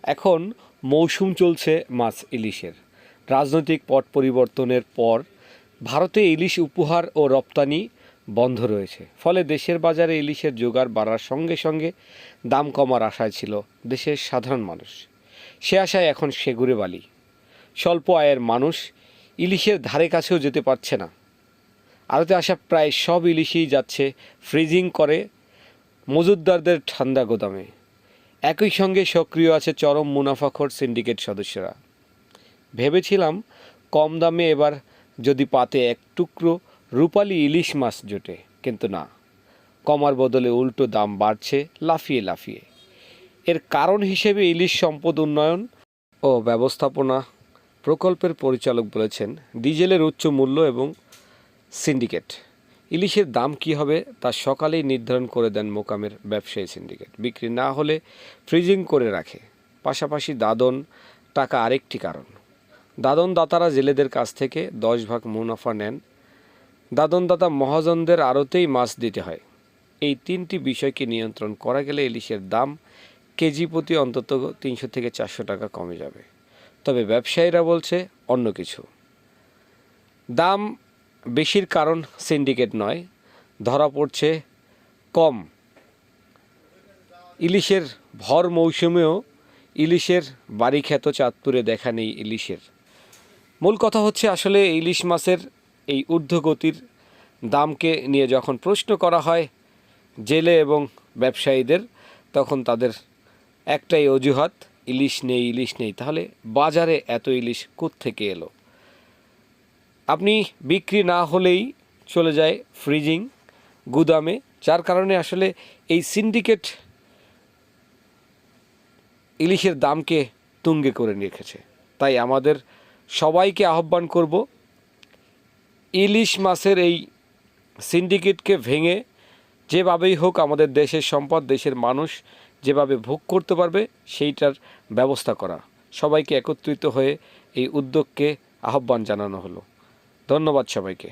এখন মৌসুম চলছে মাছ ইলিশের। রাজনৈতিক পট পরিবর্তনের পর ভারতে ইলিশ উপহার ও রপ্তানি বন্ধ রয়েছে। ফলে দেশের বাজারে ইলিশের জোগাড় বাড়ার সঙ্গে সঙ্গে দাম কমার আশায় ছিল দেশের সাধারণ মানুষ। সে আশায় এখন সেগুড়ে বালি। স্বল্প আয়ের মানুষ ইলিশের ধারে কাছেও যেতে পারছে না। আড়তে আসা প্রায় সব ইলিশই যাচ্ছে ফ্রিজিং করে মজুতদারদের ঠান্ডা গোদামে। একই সঙ্গে সক্রিয় আছে চরম মুনাফাখোর সিন্ডিকেট সদস্যরা। ভেবেছিলাম কম দামে এবার যদি পাতে এক টুকরো রূপালি ইলিশ মাছ জোটে, কিন্তু না, কমার বদলে উল্টো দাম বাড়ছে লাফিয়ে লাফিয়ে। এর কারণ হিসেবে ইলিশ সম্পদ উন্নয়ন ও ব্যবস্থাপনা প্রকল্পের পরিচালক বলেছেন ডিজেলের উচ্চ মূল্য এবং সিন্ডিকেট। ইলিশের দাম কী হবে তা সকালেই নির্ধারণ করে দেন মোকামের ব্যবসায়ী সিন্ডিকেট। বিক্রি না হলে ফ্রিজিং করে রাখে। পাশাপাশি দাদন টাকা আরেকটি কারণ। দাদন দাতারা জেলেদের কাছ থেকে 10 ভাগ মুনাফা নেন। দাদনদাতা মহাজনদের আড়তেই মাছ দিতে হয়। এই তিনটি বিষয়কে নিয়ন্ত্রণ করা গেলে ইলিশের দাম কেজি প্রতি অন্তত 300 থেকে 400 টাকা কমে যাবে। তবে ব্যবসায়ীরা বলছে অন্য কিছু। দাম বেশির কারণ সিন্ডিকেট নয়, ধরা পড়ছে কম ইলিশের ভর মৌসুমেও ইলিশের বাড়িখ্যাত চাঁদপুরে দেখা নেই ইলিশের। মূল কথা হচ্ছে আসলে ইলিশ মাছের এই ঊর্ধ্বগতির দামকে নিয়ে যখন প্রশ্ন করা হয় জেলে এবং ব্যবসায়ীদের, তখন তাদের একটাই অজুহাত, ইলিশ নেই ইলিশ নেই। তাহলে বাজারে এত ইলিশ কোত্থেকে এলো? আপনি বিক্রি না হলেই চলে যায় ফ্রিজিং গুদামে, যার কারণে আসলে এই সিন্ডিকেট ইলিশের দামকে তুঙ্গে করে রেখেছে। তাই আমাদের সবাইকে আহ্বান করব, ইলিশ মাছের এই সিন্ডিকেটকে ভেঙে যেভাবেই হোক আমাদের দেশের সম্পদ, দেশের মানুষ যেভাবে ভোগ করতে পারবে সেইটার ব্যবস্থা করা। সবাইকে একত্রিত হয়ে এই উদ্যোগকে আহ্বান জানানো হলো। ধন্যবাদ সবাইকে।